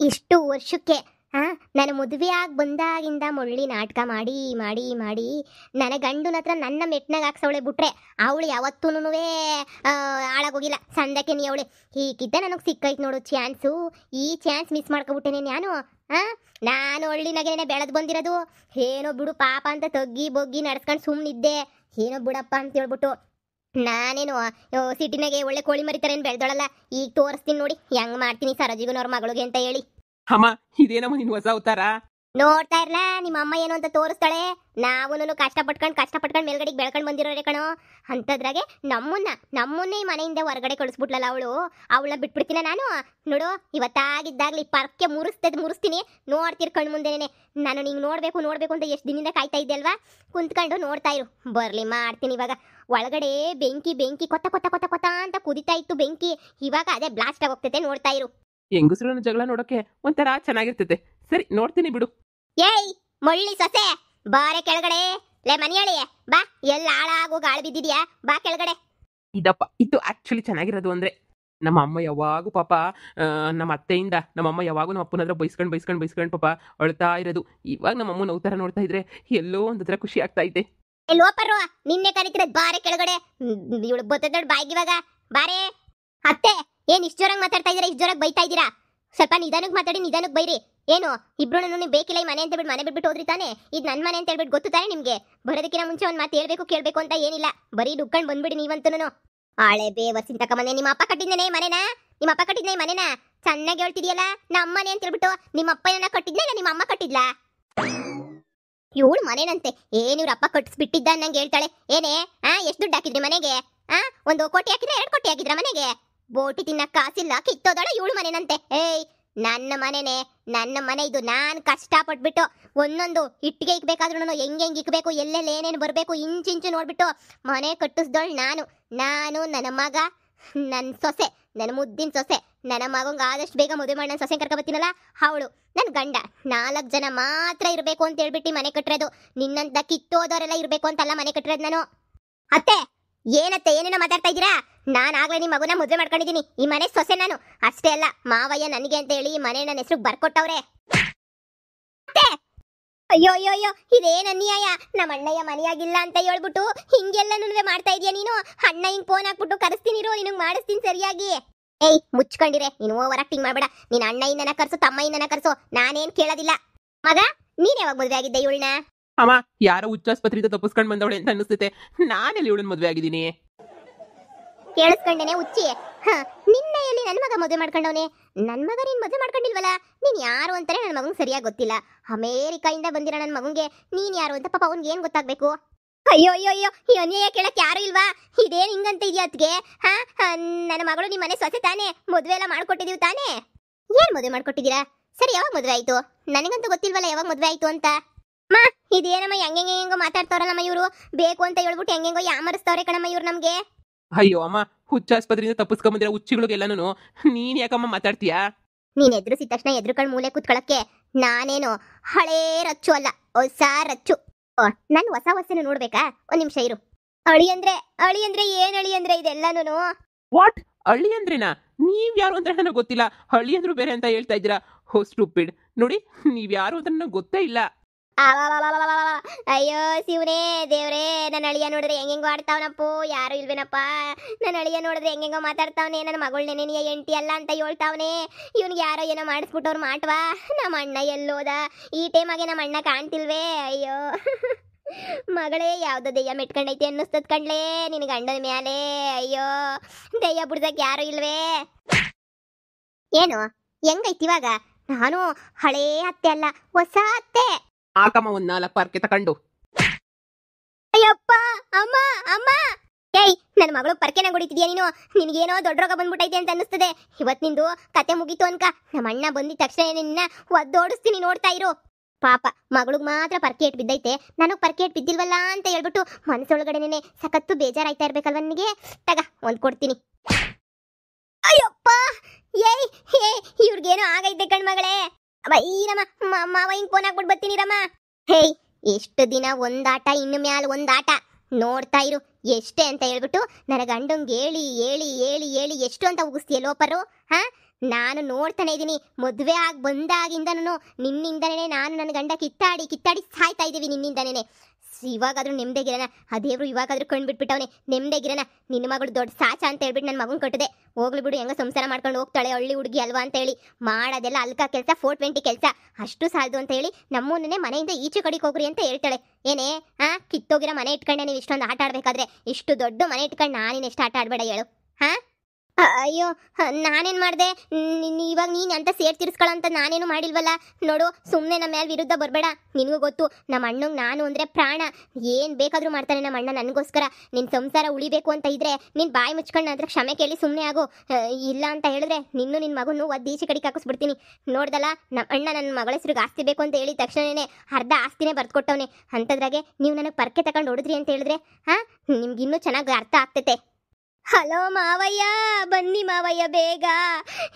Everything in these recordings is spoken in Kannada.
ಇಷ್ಟು ವರ್ಷಕ್ಕೆ ನಾನು ಮದುವೆ ಆಗಿ ಬಂದಾಗಿಂದ ಮುಳ್ಳಿ ನಾಟಕ ಮಾಡಿ ಮಾಡಿ ಮಾಡಿ ನನ್ನ ಗಂಡನ ಹತ್ರ ನನ್ನ ಮೆಟ್ನಾಗ ಹಾಕ್ಸವಳೆ ಬಿಟ್ರೆ ಅವಳು ಯಾವತ್ತೂ ಹಾಳಾಗೋಗಿಲ್ಲ. ಸಂದಕ್ಕೆ ನೀ ಅವಳೆ ಹೀಗಿದ್ದ ನನಗೆ ಸಿಕ್ಕೈತೆ ನೋಡು ಚಾನ್ಸು. ಈ ಚಾನ್ಸ್ ಮಿಸ್ ಮಾಡ್ಕೊಬಿಟ್ಟೇನೆ ನಾನು ಹಳ್ಳಿನಾಗೇನೆ ಬೆಳೆದು ಬಂದಿರೋದು. ಏನೋ ಬಿಡು ಪಾಪ ಅಂತ ತಗ್ಗಿ ಬೊಗ್ಗಿ ನಡ್ಸ್ಕೊಂಡು ಸುಮ್ಮನಿದ್ದೆ. ಏನೋ ಬಿಡಪ್ಪ ಅಂತ ಹೇಳ್ಬಿಟ್ಟು ನಾನೇನು ಸಿಟಿನಾಗೆ ಒಳ್ಳೆ ಕೋಳಿ ಮರಿತಾರೇನು ಬೆಳೆದೋಳಲ್ಲ. ಈಗ ತೋರಿಸ್ತೀನಿ ನೋಡಿ ಹೆಂಗ್ ಮಾಡ್ತೀನಿ ಸರೋಜಿಗನವ್ರ ಮಗಳಿಗೆ ಅಂತ ಹೇಳಿ. ಅಮ್ಮ ಇದೇನಮ್ಮ ನಿನ್ ಹೊಸ ಅವತಾರ? ನೋಡ್ತಾ ಇರ್ಲಾ ನಿಮ್ಮ ಅಮ್ಮ ಏನು ಅಂತ ತೋರಿಸ್ತಾಳೆ. ನಾವುನು ಕಷ್ಟಪಟ್ಕೊಂಡು ಮೇಲ್ಗಡೆಗೆ ಬೆಳ್ಕೊಂಡು ಬಂದಿರೋರೆ ಕಣೋ. ಅಂತದ್ರಾಗೆ ನಮ್ಮನ್ನೇ ಈ ಮನೆಯಿಂದ ಹೊರಗಡೆ ಕಳಿಸ್ಬಿಟ್ಲಲ್ಲ ಅವಳನ್ನ ಬಿಟ್ಬಿಡ್ತೀನ ನಾನು. ನೋಡು ಇವತ್ತಾಗಿದ್ದಾಗ್ಲಿ ಪರ್ಕೆ ಮುರಿಸ್ತೀನಿ ನೋಡ್ತಿರ್ ಕಣ್ ಮುಂದೆನೆ. ನಾನು ನಿಂಗೆ ನೋಡ್ಬೇಕು ಅಂತ ಎಷ್ಟು ದಿನದಿಂದ ಕಾಯ್ತಾ ಇದ್ದೆ ಅಲ್ವಾ. ಕುಂತ್ಕೊಂಡು ನೋಡ್ತಾ ಇರು, ಬರ್ಲಿ ಮಾಡ್ತೀನಿ ಇವಾಗ. ಒಳಗಡೆ ಬೆಂಕಿ ಕೊತ್ತ ಅಂತ ಕುದಿತಾ ಇತ್ತು ಬೆಂಕಿ. ಇವಾಗ ಅದೇ ಬ್ಲಾಸ್ಟ್ ಆಗೋಗ್ತೈತೆ, ನೋಡ್ತಾ ಇರು. ಹೆಂಗಸ್ರನ್ನ ಜಗಳ ನೋಡಕ್ಕೆ ಒಂಥರ ಚೆನ್ನಾಗಿರ್ತೈತೆ. ಸರಿ ನೋಡ್ತೀನಿ ಬಿಡು. ಏಯ್ ಮೊಳ್ಳಿ ಸೊಸೆ ಬಾರೆ ಕೆಳಗಡೆ. ಲೇ ಮನಿಯಾಳಿ ಬಾ, ಎಲ್ಲ ಹಾಳಾಗೋ ಗಾಳಿ ಬಿದ್ದಿದ್ಯಾ, ಬಾ ಕೆಳಗಡೆ. ಇದಪ್ಪ ಇದು ಆಕ್ಚುಲಿ ಚೆನ್ನಾಗಿರೋದು ಅಂದ್ರೆ ನಮ್ಮ ಅಮ್ಮ ಯಾವಾಗೂ ಪಾಪ ನಮ್ಮ ಅತ್ತೆಯಿಂದ ನಮ್ಮಮ್ಮ ಯಾವಾಗೂ ನಮ್ಮ ಅಪ್ಪನ ಹತ್ರ ಬೈಸ್ಕೊಂಡು ಪಾಪ ಅಳ್ತಾ ಇರೋದು. ಇವಾಗ ನಮ್ಮ ಅಮ್ಮನ ಅವತಾರ ನೋಡ್ತಾ ಇದ್ರೆ ಎಲ್ಲೋ ಒಂದತ್ರ ಖುಷಿ ಆಗ್ತಾ ಐತೆ. ಲೋಪರು ನಿನ್ನೆ ಕರಿತಿರೋದು ಬಾರೆ ಕೆಳಗಡೆ. ಇವಳು ಬರ್ತದ ಬಾಯಿಗೆ ಇವಾಗ ಬಾರೆ. ಅತ್ತೆ ಏನ್ ಇಷ್ಟು ಜೋರಾಗಿ ಮಾತಾಡ್ತಾ ಇದೀರಾ, ಇಷ್ಟು ಜೋರಾಗಿ ಬೈತಾ ಇದ್ದೀರಾ? ಸ್ವಲ್ಪ ನಿಧಾನಕ್ಕೆ ಮಾತಾಡಿ, ನಿಧಾನಕ್ಕೆ ಬೈರಿ. ಏನು ಇಬ್ರು ನೀವು ಬೇಕಿಲ್ಲ ಈ ಮನೆ ಅಂತ ಬಿಟ್ಟು ಮನೆ ಬಿಟ್ಬಿಟ್ಟು ಹೋದ್ರಿ ತಾನೆ. ಇದು ನನ್ನ ಮನೆ ಅಂತ ಹೇಳ್ಬಿಟ್ಟು ಗೊತ್ತು ತಾನೆ ನಿಮ್ಗೆ. ಬರೋದಕ್ಕಿಂತ ಮುಂಚೆ ಒಂದು ಮಾತು ಹೇಳ್ಬೇಕು ಕೇಳಬೇಕು ಅಂತ ಏನಿಲ್ಲ, ಬರೀ ಡುಕ್ಕೊಂಡು ಬಂದ್ಬಿಡಿ ನೀವಂತೂ. ಆಳೆ ಬೇವರ್ಸಿನ ತಕ ಮನೆ ನಿಮ್ಮ ಅಪ್ಪ ಕಟ್ಟಿದ್ದೇನೆ ಈ ಮನೆನ ಚೆನ್ನಾಗಿ ಹೇಳ್ತಿದ್ಯಲ್ಲ. ನಮ್ಮ ಮನೆ ಅಂತ ಹೇಳ್ಬಿಟ್ಟು ನಿಮ್ಮ ಅಪ್ಪ ಏನ ಕಟ್ಟಿದ್ನ ಇಲ್ಲ ನಿಮ್ಮ ಅಮ್ಮ ಕಟ್ಟಿದ್ಲಾ? ಇವಳು ಮನೇನಂತೆ ಏನು ಇವ್ರ ಅಪ್ಪ ಕಟ್ಟಿಸ್ಬಿಟ್ಟಿದ್ದ ನಂಗೆ ಹೇಳ್ತಾಳೆ. ಏನೇ ಎಷ್ಟು ದುಡ್ಡು ಹಾಕಿದ್ರಿ ಮನೆಗೆ? 1 ಕೋಟಿ ಹಾಕಿದ್ರೆ 2 ಕೋಟಿ ಹಾಕಿದ್ರ ಮನೆಗೆ? ಬೋಟಿ ತಿನ್ನಕ್ ಕಾಸಿಲ್ಲ ಕಿತ್ತೋದಳ ಇವಳು ಮನೆನಂತೆ. ಏಯ್ ನನ್ನ ಮನೆ ಇದು. ನಾನು ಕಷ್ಟಪಟ್ಬಿಟ್ಟು ಒಂದೊಂದು ಇಟ್ಟಿಗೆ ಇಕ್ಬೇಕಾದ್ರೂ ಹೆಂಗೆ ಇಕ್ಬೇಕು, ಎಲ್ಲೆಲ್ಲಿ ಏನೇನು ಬರಬೇಕು ಇಂಚಿಂಚು ನೋಡ್ಬಿಟ್ಟು ಮನೆ ಕಟ್ಟಿಸ್ದೋಳು ನಾನು. ನನ್ನ ಮಗ, ನನ್ನ ಸೊಸೆ, ನನ್ನ ಮುದ್ದಿನ ಸೊಸೆ, ನನ್ನ ಮಗಂಗೆ ಆದಷ್ಟು ಬೇಗ ಮದುವೆ ಮಾಡಿ ನನ್ನ ಸೊಸೆ ಕರ್ಕೊಬತ್ತೀನಲ್ಲ ಅವಳು, ನನ್ನ ಗಂಡ. 4 ಜನ ಮಾತ್ರ ಇರಬೇಕು ಅಂತ ಹೇಳ್ಬಿಟ್ಟು ಮನೆ ಕಟ್ಟಿರೋದು. ನಿನ್ನಂತ ಕಿತ್ತೋದವರೆಲ್ಲ ಇರಬೇಕು ಅಂತಲ್ಲ ಮನೆ ಕಟ್ಟಿರೋದು ನಾನು. ಅತ್ತೆ ಏನತ್ತೆ ಏನೇನೋ ಮಾತಾಡ್ತಾ ಇದ್ದೀರಾ? ನಾನಾಗ್ಲೇ ನಿಮ್ಮ ಮಗುನ ಮದುವೆ ಮಾಡ್ಕೊಂಡಿದ್ದೀನಿ. ಈ ಮನೆ ಸೊಸೆ ನಾನು. ಅಷ್ಟೇ ಅಲ್ಲ ಮಾವಯ್ಯ ನನಗೆ ಅಂತ ಹೇಳಿ ಈ ಮನೆ ನನ್ನ ಹೆಸರು ಬರ್ಕೊಟ್ಟವ್ರೆ. ಅಯ್ಯೋ ಇದೇನ್ ಅನ್ಯಾಯ. ನಮ್ಮ ಅಣ್ಣಯ್ಯ ಮನೆಯಾಗಿಲ್ಲ ಅಂತ ಹೇಳ್ಬಿಟ್ಟು ಹಿಂಗೆಲ್ಲ ಮಾಡ್ತಾ ಇದೀಯ ನೀನು. ಅಣ್ಣ ಹಿಂಗ್ ಫೋನ್ ಹಾಕ್ಬಿಟ್ಟು ಕರೆಸ್ತೀನಿರೋ, ನಿನಗೆ ಮಾಡಿಸ್ತೀನಿ ಸರಿಯಾಗಿ. ಏಯ್ ಮುಚ್ಕೊಂಡಿರೆ, ನೀನು ಓವರ್ ಆಕ್ಟಿಂಗ್ ಮಾಡ್ಬೇಡ. ನೀನ್ ಅಣ್ಣ ಇಂದನ ಕರ್ಸು, ತಮ್ಮ ಇಂದನ ಕರ್ಸು, ನಾನೇನ್ ಕೇಳೋದಿಲ್ಲ. ಮಗ ನೀನ್ ಯಾವಾಗ ಮದುವೆ ಆಗಿದ್ದೆ ಇವಳನ್ನ? ಅಮ್ಮ ಯಾರೋ ಹುಚ್ಚಾಸ್ಪತ್ರೆಯಿಂದ ತಪ್ಪಿಸ್ಕೊಂಡು ಬಂದವಳೆ ಅಂತ ಅನಿಸ್ತೈತೆ. ನಾನೆಲ್ಲಿ ಇವಳನ್ನ ಮದುವೆ ಆಗಿದ್ದೀನಿ? ಕೇಳಿಸ್ಕೊಂಡೇನೆ ಹುಚ್ಚಿ. ನಿನ್ನೆ ಎಲ್ಲಿ ನನ್ನ ಮಗ ಮದುವೆ ಮಾಡ್ಕೊಂಡವನೆ? ನನ್ನ ಮಗ ನೀನ್ ಮದುವೆ ಮಾಡ್ಕೊಂಡಿಲ್ವಲ್ಲ? ನೀನ್ ಯಾರು ಅಂತಾನೆ ನನ್ನ ಮಗಂಗೆ ಸರಿಯಾಗಿ ಗೊತ್ತಿಲ್ಲ. ಅಮೇರಿಕಾಯಿಂದ ಬಂದಿರೋ ನನ್ನ ಮಗಂಗೆ ನೀನ್ ಯಾರು ಅಂತ ಪಾಪ ಅವ್ನಿಗೆ ಏನ್ ಗೊತ್ತಾಗ್ಬೇಕು? ಅಯ್ಯೋ ಈ ಅನ್ಯಾಯ ಕೇಳಕ್ ಯಾರು ಇಲ್ವಾ? ಇದೇನ್ ಹಿಂಗಂತ ಇದೆಯಾ ಅತ್ಗೆ? ನನ್ನ ಮಗಳು ನಿಮ್ಮ ಮನೆ ಸೊಸೆ ತಾನೆ, ಮದುವೆ ಎಲ್ಲ ಮಾಡ್ಕೊಟ್ಟಿದೀವಿ ತಾನೆ? ಏನ್ ಮದುವೆ ಮಾಡ್ಕೊಟ್ಟಿದ್ದೀರಾ? ಸರಿ ಯಾವಾಗ ಮದುವೆ ಆಯ್ತು? ನನಗಂತೂ ಗೊತ್ತಿಲ್ವಲ್ಲ ಯಾವಾಗ ಮದುವೆ ಆಯ್ತು ಅಂತ. ಅಮ್ಮ ಇದೇನಮ್ಮ ಹೆಂಗೋ ಮಾತಾಡ್ತಾರಲ್ಲಮ್ಮ ಇವರು. ಬೇಕು ಅಂತ ಹೇಳ್ಬಿಟ್ಟು ಹೆಂಗೆಂಗೋ ಯಾಮರಿಸ್ತವ್ರೆ ಕಣಮ್ಮ ಇವ್ರು ನಮ್ಗೆ. ಅಯ್ಯೋ ಅಮ್ಮ ಹುಚ್ಚಾಸ್ಪತ್ರೆಯಿಂದ ತಪ್ಪಿಸ್ಕೊಂಬಂದಿರೋ ಹುಚ್ಚಿಗಳಿಗೆಲ್ಲನೂ ನೀನ್ ಯಾಕಮ್ಮ ಮಾತಾಡ್ತೀಯಾ? ನೀನ್ ಎದುರಿಸಿದ ತಕ್ಷಣ ಎದುರುಕಳ್ ಮೂಲೆ ಕೂತ್ಕೊಳಕ್ಕೆ ನಾನೇನು ಹಳೇ ರಚ್ಚು ಅಲ್ಲ, ಹೊಸ ರಚ್ಚು. ನನ್ ಹೊಸನ ನೋಡ್ಬೇಕಾ? ಒಂದ್ ನಿಮಿಷ ಇರು. ಅಳಿ ಅಂದ್ರೆ ಏನ್ ಅಳಿ ಅಂದ್ರೆ ಇದೆಲ್ಲಾನು? ವಾಟ್ ಹಳ್ಳಿ ಅಂದ್ರೇನಾ? ನೀವ್ ಯಾರು ಅಂತ ನನಗೆ ಗೊತ್ತಿಲ್ಲ, ಹಳ್ಳಿ ಅಂದ್ರು ಬೇರೆ ಅಂತ ಹೇಳ್ತಾ ಇದ್ದೀರಾ. ಹೋ ಸ್ಟೂಪಿಡ್. ನೋಡಿ ನೀವ್ ಯಾರು ಅಂತ ನನಗೆ ಗೊತ್ತೇ ಇಲ್ಲ. ಅಯ್ಯೋ ಶಿವನೇ ದೇವ್ರೇ, ನನ್ನ ಅಳಿಯ ನೋಡಿದ್ರೆ ಹೆಂಗೆಂಗೋ ಆಡ್ತಾವನಪ್ಪೋ. ಯಾರು ಇಲ್ವೇನಪ್ಪ? ನನ್ನ ಅಳಿಯ ನೋಡಿದ್ರೆ ಹೆಂಗೆಂಗೋ ಮಾತಾಡ್ತಾವನೆ. ನನ್ನ ಮಗಳ್ ನೆನೆಯ ಎಂಟಿ ಅಲ್ಲ ಅಂತ ಹೇಳ್ತಾವನೆ. ಇವ್ನಿಗೆ ಯಾರೋ ಏನೋ ಮಾಡಿಸ್ಬಿಟ್ಟವ್ರು ಮಾಟ್ವಾ. ನಮ್ಮ ಅಣ್ಣ ಎಲ್ಲೋದ? ಈ ಟೈಮಾಗೆ ನಮ್ಮ ಅಣ್ಣ ಕಾಣ್ತಿಲ್ವೇ? ಅಯ್ಯೋ ಮಗಳೇ ಯಾವ್ದೋ ದೆಯ್ಯ ಮೆಟ್ಕೊಂಡೈತಿ ಅನ್ನಿಸ್ತದ ಕಣ್ಲೇ ನಿನ್ ಗಂಡನ ಮ್ಯಾಲೆ. ಅಯ್ಯೋ ದೆಯ್ಯ ಬಿಡ್ಸಕ್ ಯಾರು ಇಲ್ವೇ? ಏನು ಹೆಂಗೈತಿ ಇವಾಗ? ನಾನು ಹಳೇ ಅತ್ತೆ ಅಲ್ಲ, ಹೊಸ ಅತ್ತೆ. ಆಕಮ್ಮ 4 ಪಾರ್ಕೆ ತಕೊಂಡು. ಅಯ್ಯಪ್ಪ ಅಮ್ಮ ಏಯ್ ನನ್ನ ಮಗಳು ಪರ್ಕೆನ ಹೊಡಿತಿದ್ಯಾ ನೀನು? ನಿನ್ಗೇನೋ ದೊಡ್ಡ ರೋಗ ಬಂದ್ಬಿಟ್ಟೈತೆ ಅಂತ ಅನ್ನಿಸ್ತದೆ. ಇವತ್ ನಿಂದು ಕತೆ ಮುಗೀತು ಅನ್ಕ. ನಮ್ಮ ಅಣ್ಣ ಬಂದಿದ ತಕ್ಷಣ ನಿನ್ನ ಒದ್ದೋಡಿಸ್ತೀನಿ, ನೋಡ್ತಾ ಇರು. ಪಾಪ ಮಗಳಿಗೆ ಮಾತ್ರ ಪರ್ಕೆ ಇಟ್ಟು ಬಿದ್ದೈತೆ, ನನಗೆ ಪರ್ಕೆ ಇಟ್ಟು ಬಿದ್ದಿಲ್ವಲ್ಲ ಅಂತ ಹೇಳ್ಬಿಟ್ಟು ಮನಸ್ಸೊಳಗಡೆನೆ ಸಖತ್ತು ಬೇಜಾರಾಯ್ತಾ ಇರ್ಬೇಕಲ್ವ ನನಗೆ. ತಗ ಒಂದ್ ಕೊಡ್ತೀನಿ. ಅಯ್ಯಪ್ಪ ಏಯ್ ಇವ್ರಿಗೇನೋ ಆಗೈತೆ ಕಣ್ಮಗಳೇ. ನಮ್ಮ ಮಾವ ಹಿಂಗ್ ಫೋನ್ ಹಾಕ್ಬಿಟ್ಟು ಬರ್ತೀನಿ ರಮ್ಮ. ಹೇಯ್ ಎಷ್ಟು ದಿನ ಒಂದಾಟ, ಇನ್ನು ಮ್ಯಾಲ ಒಂದಾಟ. ನೋಡ್ತಾ ಇರು ಎಷ್ಟೇ ಅಂತ ಹೇಳ್ಬಿಟ್ಟು ನನ್ನ ಗಂಡಂಗೆ ಹೇಳಿ ಎಷ್ಟು ಅಂತ ಉಗಿಸ್ತೀಯ ಲೋಪರು? ನಾನು ನೋಡ್ತಾನೆ ಇದ್ದೀನಿ. ಮದುವೆ ಆಗಿ ಬಂದಾಗಿಂದನೂ ನಿನ್ನಿಂದನೇ ನಾನು ನನ್ನ ಗಂಡ ಕಿತ್ತಾಡಿ ಕಿತ್ತಾಡಿ ಸಾಯ್ತಾ ಇದ್ದೀವಿ ನಿನ್ನಿಂದನೇ. ಇವಾಗಾದ್ರೂ ನೆಮ್ಮದಿಗಿರೋಣ. ಆ ದೇವ್ರು ಇವಾಗಾದ್ರೂ ಕಂಡ್ಬಿಟ್ಬಿಟ್ಟವನೆ, ನೆಮ್ಮದಿಗಿರೋಣ. ನಿನ್ನ ಮಗಳು ದೊಡ್ಡ ಸಾಚ ಅಂತ ಹೇಳ್ಬಿಟ್ಟು ನನ್ನ ಮಗನ್ ಕಟ್ಟಿದೆ. ಹೋಗ್ಲಿ ಬಿಡು, ಹೆಂಗ ಸಂಸಾರ ಮಾಡ್ಕೊಂಡು ಹೋಗ್ತಾಳೆ, ಹಳ್ಳಿ ಹುಡುಗಿ ಅಲ್ವಾ ಅಂತ ಹೇಳಿ ಮಾಡೋದೆಲ್ಲ ಅಲ್ಕ ಕೆಲಸ, 420 ಕೆಲಸ ಅಷ್ಟು ಸಾಲದು ಅಂತ ಹೇಳಿ ನಮ್ಮನ್ನೇ ಮನೆಯಿಂದ ಈಚೆ ಕಡೆಗೆ ಹೋಗ್ರಿ ಅಂತ ಹೇಳ್ತಾಳೆ. ಏನೇ ಕಿತ್ತೋಗಿರೋ ಮನೆ ಇಟ್ಕೊಂಡೆ ನೀವು ಇಷ್ಟೊಂದು ಆಟ ಆಡ್ಬೇಕಾದ್ರೆ, ಇಷ್ಟು ದೊಡ್ಡ ಮನೆ ಇಟ್ಕೊಂಡು ನಾನೇನು ಎಷ್ಟು ಆಟ ಆಡ್ಬೇಡ ಹೇಳು. ಅಯ್ಯೋ, ನಾನೇನು ಮಾಡಿದೆ? ಇವಾಗ ನೀನು ಅಂತ ಸೇರ್ ತೀರಿಸ್ಕೊಳ್ಳೋಂತ ನಾನೇನು ಮಾಡಿಲ್ವಲ್ಲ. ನೋಡು, ಸುಮ್ಮನೆ ನಮ್ಮ ಮೇಲೆ ವಿರುದ್ಧ ಬರಬೇಡ. ನಿನಗೂ ಗೊತ್ತು ನಮ್ಮ ಅಣ್ಣಂಗೆ ನಾನು ಅಂದರೆ ಪ್ರಾಣ. ಏನು ಬೇಕಾದರೂ ಮಾಡ್ತಾನೆ ನಮ್ಮ ಅಣ್ಣ ನನಗೋಸ್ಕರ. ನಿನ್ನ ಸಂಸಾರ ಉಳಿಬೇಕು ಅಂತ ಇದ್ರೆ ನೀನು ಬಾಯಿ ಮುಚ್ಕೊಂಡು ನಂತರ ಕ್ಷಮೆ ಕೇಳಿ ಸುಮ್ಮನೆ ಆಗು. ಇಲ್ಲ ಅಂತ ಹೇಳಿದ್ರೆ ನಿನ್ನ ಮಗನು ಒದ್ದೀಚೆ ಕಡೆಗೆ ಹಾಕಿಸ್ಬಿಡ್ತೀನಿ. ನೋಡ್ದಲ್ಲ, ನಮ್ಮ ಅಣ್ಣ ನನ್ನ ಮಗಳ ಹೆಸರಿಗೆ ಆಸ್ತಿ ಬೇಕು ಅಂತ ಹೇಳಿದ ತಕ್ಷಣನೇ ಅರ್ಧ ಆಸ್ತಿನೇ ಬರ್ದುಕೊಟ್ಟವನೆ. ಅಂಥದ್ರಾಗೆ ನೀವು ನನಗೆ ಪರ್ಕೆ ತಗೊಂಡು ಹೊಡಿದ್ರಿ ಅಂತ ಹೇಳಿದ್ರೆ ನಿಮ್ಗಿನ್ನೂ ಚೆನ್ನಾಗಿ ಅರ್ಥ ಆಗ್ತೈತೆ. ಹಲೋ ಮಾವಯ್ಯ, ಬನ್ನಿ ಮಾವಯ್ಯ ಬೇಗ.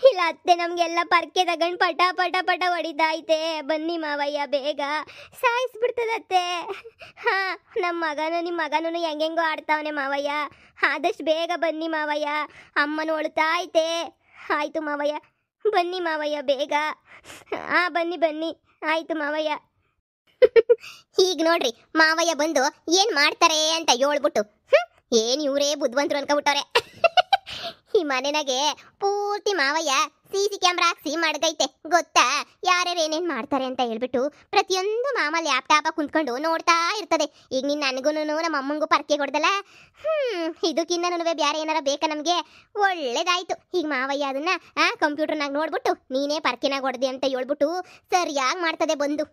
ಇಲ್ಲ ಅತ್ತೆ ನಮಗೆಲ್ಲ ಪರ್ಕೆ ತಗೊಂಡು ಪಟ ಪಟ ಪಟ ಹೊಡಿದಾಯ್ತೆ. ಬನ್ನಿ ಮಾವಯ್ಯ ಬೇಗ, ಸಾಯಿಸ್ಬಿಡ್ತದತ್ತೆ. ನಮ್ಮ ನಿಮ್ಮ ಮಗನೂ ಹೆಂಗೆಂಗೋ ಆಡ್ತಾವನೆ ಮಾವಯ್ಯ. ಆದಷ್ಟು ಬೇಗ ಬನ್ನಿ ಮಾವಯ್ಯ, ಅಮ್ಮನೂ ಅಳ್ತಾಯ್ತೆ. ಆಯಿತು ಮಾವಯ್ಯ, ಬನ್ನಿ ಮಾವಯ್ಯ ಬೇಗ. ಬನ್ನಿ ಬನ್ನಿ, ಆಯಿತು ಮಾವಯ್ಯ. ಈಗ ನೋಡ್ರಿ ಮಾವಯ್ಯ ಬಂದು ಏನು ಮಾಡ್ತಾರೆ ಅಂತ ಹೇಳ್ಬಿಟ್ಟು ಏನು ಇವರೇ ಬುದ್ಧಿವಂತರು ಅನ್ಕೊಬಿಟ್ಟವ್ರೆ. ಈ ಮನೆನಾಗೆ ಪೂರ್ತಿ ಮಾವಯ್ಯ CC ಕ್ಯಾಮ್ರಾ ಹಾಕ್ಸಿ ಮಡಗೈತೆ ಗೊತ್ತಾ. ಯಾರ್ಯಾರು ಏನೇನು ಮಾಡ್ತಾರೆ ಅಂತ ಹೇಳ್ಬಿಟ್ಟು ಪ್ರತಿಯೊಂದು ಮಾಮ ಲ್ಯಾಪ್ಟಾಪ ಕುಂತ್ಕೊಂಡು ನೋಡ್ತಾ ಇರ್ತದೆ. ಈಗ ನೀನು ನನಗೂ ನಮ್ಮ ಅಮ್ಮಂಗೂ ಪರ್ಕೆ ಕೊಡ್ದಲ್ಲ, ಇದಕ್ಕಿನ್ನೂ ಬೇರೆ ಏನಾರ ಬೇಕಾ ನಮಗೆ? ಒಳ್ಳೇದಾಯ್ತು. ಈಗ ಮಾವಯ್ಯ ಅದನ್ನ ಕಂಪ್ಯೂಟರ್ನಾಗ ನೋಡ್ಬಿಟ್ಟು ನೀನೇ ಪರ್ಕೆನಾಗ ಹೊಡೆದೆ ಅಂತ ಹೇಳ್ಬಿಟ್ಟು ಸರಿಯಾಗಿ ಮಾಡ್ತದೆ ಬಂದು.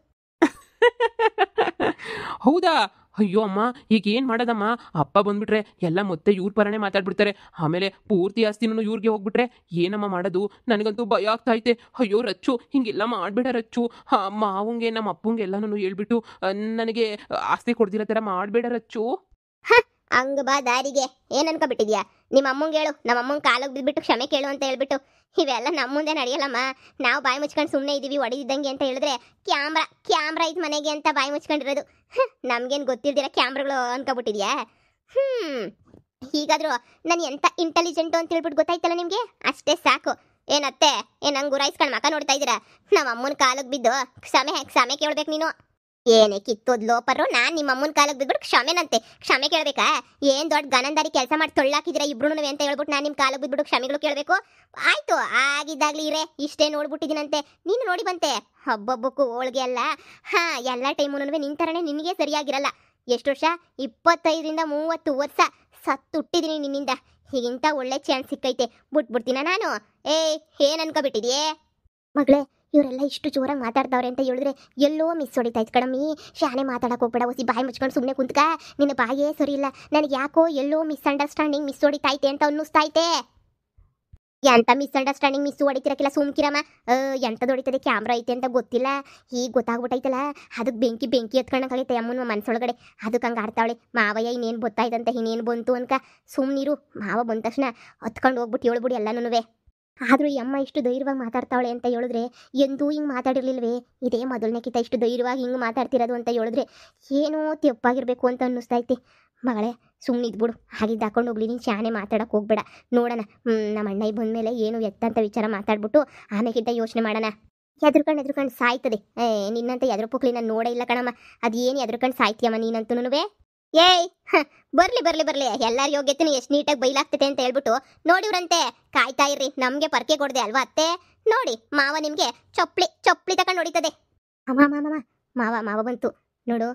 ಹೌದಾ? ಅಯ್ಯೋ ಅಮ್ಮ, ಈಗ ಏನು ಮಾಡೋದಮ್ಮ? ಅಪ್ಪ ಬಂದ್ಬಿಟ್ರೆ ಎಲ್ಲ ಮತ್ತೆ ಇವ್ರ ಪರನೇ ಮಾತಾಡ್ಬಿಡ್ತಾರೆ. ಆಮೇಲೆ ಪೂರ್ತಿ ಆಸ್ತಿನೂ ಇವ್ರಿಗೆ ಹೋಗ್ಬಿಟ್ರೆ ಏನಮ್ಮ ಮಾಡೋದು? ನನಗಂತೂ ಭಯ ಆಗ್ತಾ ಐತೆ. ಅಯ್ಯೋ ರಚ್ಚು, ಹಿಂಗೆಲ್ಲ ಮಾಡಬೇಡ ರಚ್ಚು. ಮಾವಂಗೆ ನಮ್ಮ ಅಪ್ಪಂಗೆ ಎಲ್ಲನೂ ಹೇಳ್ಬಿಟ್ಟು ನನಗೆ ಆಸ್ತಿ ಕೊಡ್ದಿರೋ ಥರ ಮಾಡಬೇಡ ರಚ್ಚು. ಹಂಗ ಬಾ ದಾರಿಗೆ. ಏನು ಅನ್ಕೊಬಿಟ್ಟಿದ್ಯಾ? ನಿಮ್ಮ ಅಮ್ಮಂಗೆ ಹೇಳು, ನಮ್ಮ ಅಮ್ಮಂಗೆ ಕಾಲಿಗೆ ಬಿದ್ದುಬಿಟ್ಟು ಕ್ಷಮೆ ಕೇಳು ಅಂತ ಹೇಳ್ಬಿಟ್ಟು. ಇವೆಲ್ಲ ನಮ್ಮ ಮುಂದೆ ನಡೆಯಲ್ಲಮ್ಮ. ನಾವು ಬಾಯಿ ಮುಚ್ಕೊಂಡು ಸುಮ್ಮನೆ ಇದ್ದೀವಿ ಹೊಡಿದಿದ್ದಂಗೆ ಅಂತ ಹೇಳಿದ್ರೆ ಕ್ಯಾಮ್ರಾ ಇದು ಮನೆಗೆ ಅಂತ ಬಾಯಿ ಮುಚ್ಕೊಂಡಿರೋದು. ನಮ್ಗೇನು ಗೊತ್ತಿಲ್ದಿರ ಕ್ಯಾಮ್ರಾಗಳು ಅನ್ಕೊಬಿಟ್ಟಿದ್ಯಾ? ಹೀಗಾದರೂ ನಾನು ಎಂಥ ಇಂಟೆಲಿಜೆಂಟು ಅಂತ ಹೇಳ್ಬಿಟ್ಟು ಗೊತ್ತಾಯ್ತಲ್ಲ ನಿಮಗೆ, ಅಷ್ಟೇ ಸಾಕು. ಏನತ್ತೆ ಹಂಗೆ ಗುರಾಯಿಸ್ಕೊಂಡು ಮಕ ನೋಡ್ತಾ ಇದ್ದೀರಾ? ನಮ್ಮ ಅಮ್ಮನ ಕಾಲಿಗೆ ಬಿದ್ದು ಕ್ಷಮೆ ಕೇಳ್ಬೇಕು ನೀನು. ಏನೇ ಕಿತ್ತೋದ್ ಲೋಪರು, ನಾನು ನಿಮ್ಮ ಅಮ್ಮನ ಕಾಲಿಗೆ ಬಿದ್ಬಿಟ್ಟು ಕ್ಷಮೆ ಕೇಳಬೇಕಾ? ಏನು ದೊಡ್ಡ ಗನಂದಾರಿ ಕೆಲಸ ಮಾಡಿ ತೊಳ್ಳಾಕಿದ್ದೀರಾ ಇಬ್ರು ಅಂತ ಹೇಳ್ಬಿಟ್ಟು ನಾನು ನಿಮ್ಮ ಕಾಲಿಗೆ ಬಿದ್ಬಿಟ್ಟು ಕ್ಷಮೆಗಳು ಕೇಳಬೇಕು? ಆಯ್ತು, ಆಗಿದ್ದಾಗ್ಲಿ ಇರೇ. ಇಷ್ಟೇ ನೋಡ್ಬಿಟ್ಟಿದ್ದೀನಂತೆ, ನೀನು ನೋಡಿ ಬಂತೆ. ಹಬ್ಬಬ್ಬಕ್ಕೂ ಹೋಳಿಗೆ ಅಲ್ಲ. ಎಲ್ಲ ಟೈಮೂ ನಿನ್ನ ಥರನೇ ನಿನಗೆ ಸರಿಯಾಗಿರಲ್ಲ. ಎಷ್ಟು ವರ್ಷ? 25-30 ವರ್ಷ ಸತ್ತುಟ್ಟಿದ್ದೀನಿ ನಿನ್ನಿಂದ. ಹೀಗಿಂತ ಒಳ್ಳೆ ಚಾನ್ಸ್ ಸಿಕ್ಕೈತೆ, ಬಿಟ್ಬಿಡ್ತೀನ ನಾನು? ಏನು ಅನ್ಕೊಬಿಟ್ಟಿದ್ಯೇ ಮಗಳೇ? ಇವರೆಲ್ಲ ಇಷ್ಟು ಜೋರಾಗಿ ಮಾತಾಡ್ತಾವ್ರೆ ಅಂತ ಹೇಳಿದ್ರೆ ಎಲ್ಲೋ ಮಿಸ್ ಹೊಡಿತಾಯ್ತು ಕಣಮ್ಮಿ. ಶಾನೆ ಮಾತಾಡಕ್ಕೆ ಹೋಗ್ಬೇಡ, ಹೊಸಿ ಬಾಯಿ ಮುಚ್ಕೊಂಡು ಸುಮ್ಮನೆ ಕುಂತ್ಕ. ನಿನ್ನ ಬಾಯೇ ಸರಿ ಇಲ್ಲ. ನನಗೆ ಯಾಕೋ ಎಲ್ಲೋ ಮಿಸ್ ಹೊಡಿತೈತೆ ಅಂತ ಅನ್ನಿಸ್ತೈತೆ. ಎಂತ ಮಿಸ್ ಹೊಡಿತಿರಕ್ಕಿಲ್ಲ, ಸುಮ್ಕಿರಮ್ಮ. ಎಂಥದ್ದು ಹೊಡಿತದೆ? ಕ್ಯಾಮ್ರಾ ಐತೆ ಅಂತ ಗೊತ್ತಿಲ್ಲ, ಈಗ ಗೊತ್ತಾಗ್ಬಿಟ್ಟೈತಲ್ಲ, ಅದಕ್ಕೆ ಬೆಂಕಿ ಎತ್ಕೊಂಡಾಗೈತೆ ಅಮ್ಮನ ಮನಸ್ಸೊಳಗಡೆ. ಅದಕ್ಕೆ ಹಂಗೆ ಆಡ್ತಾವಳೆ. ಮಾವಯ್ಯ ಇನ್ನೇನು ಗೊತ್ತಾಯ್ತಂತ, ಇನ್ನೇನು ಬಂತು ಅನ್ಕ ಸುಮ್ಮನಿರು. ಮಾವ ಬಂದ ತಕ್ಷಣ ಹತ್ಕೊಂಡು ಹೋಗ್ಬಿಟ್ಟು ಹೇಳ್ಬಿಡಿ ಎಲ್ಲನೂ. ಆದರೂ ಈ ಅಮ್ಮ ಇಷ್ಟು ಧೈರ್ಯವಾಗಿ ಮಾತಾಡ್ತಾವಳೆ ಅಂತ ಹೇಳಿದ್ರೆ ಎಂದೂ ಹಿಂಗೆ ಮಾತಾಡಿರ್ಲಿಲ್ವೇ? ಇದೇ ಮೊದಲನೇಕಿತ ಇಷ್ಟು ಧೈರ್ಯವಾಗಿ ಹಿಂಗೆ ಮಾತಾಡ್ತಿರೋದು ಅಂತ ಹೇಳಿದ್ರೆ ಏನೋ ತಪ್ಪಾಗಿರ್ಬೇಕು ಅಂತ ಅನ್ನಿಸ್ತೈತೆ. ಮಗಳೇ ಸುಮ್ಮನೆ ಇದ್ಬಿಡು, ಹಾಗಿದ್ದು ಹಾಕೊಂಡು ಹೋಗ್ಲಿ. ನೀನು ಶಾನೆ ಮಾತಾಡೋಕೆ ಹೋಗ್ಬೇಡ. ನೋಡೋಣ, ನಮ್ಮ ಅಣ್ಣ ಬಂದಮೇಲೆ ಏನು ಎತ್ತಂತ ವಿಚಾರ ಮಾತಾಡ್ಬಿಟ್ಟು ಆಮೇಕಿಂತ ಯೋಚನೆ ಮಾಡೋಣ. ಎದ್ರುಕೊಂಡು ಸಾಯ್ತದೆ. ನಿನ್ನಂತ ಎದ್ರ ಪುಕ್ಲಿ ನಾನು ನೋಡೇ ಇಲ್ಲ ಕಣಮ್ಮ. ಅದೇನು ಎದ್ರುಕೊಂಡು ಸಾಯ್ತೀಯಮ್ಮ ನೀನಂತೂ. ಬರ್ಲಿ ಎಲ್ಲಾರ ಯೋಗ್ಯತೆನೂ ಎಷ್ಟು ನೀಟಾಗಿ ಬೈಲಾಗ್ತೈತೆ ಅಂತ ಹೇಳ್ಬಿಟ್ಟು ನೋಡಿವ್ರಂತೆ. ಕಾಯ್ತಾ ಇರ್ರಿ, ನಮ್ಗೆ ಪರ್ಕೆ ಕೊಡದೆ ಅಲ್ವಾ ಅತ್ತೆ? ನೋಡಿ ಮಾವ ನಿಮ್ಗೆ ಚೊಪ್ಲಿ ತಕೊಂಡು ಹೊಡಿತದೆ. ಮಾವ ಬಂತು ನೋಡು.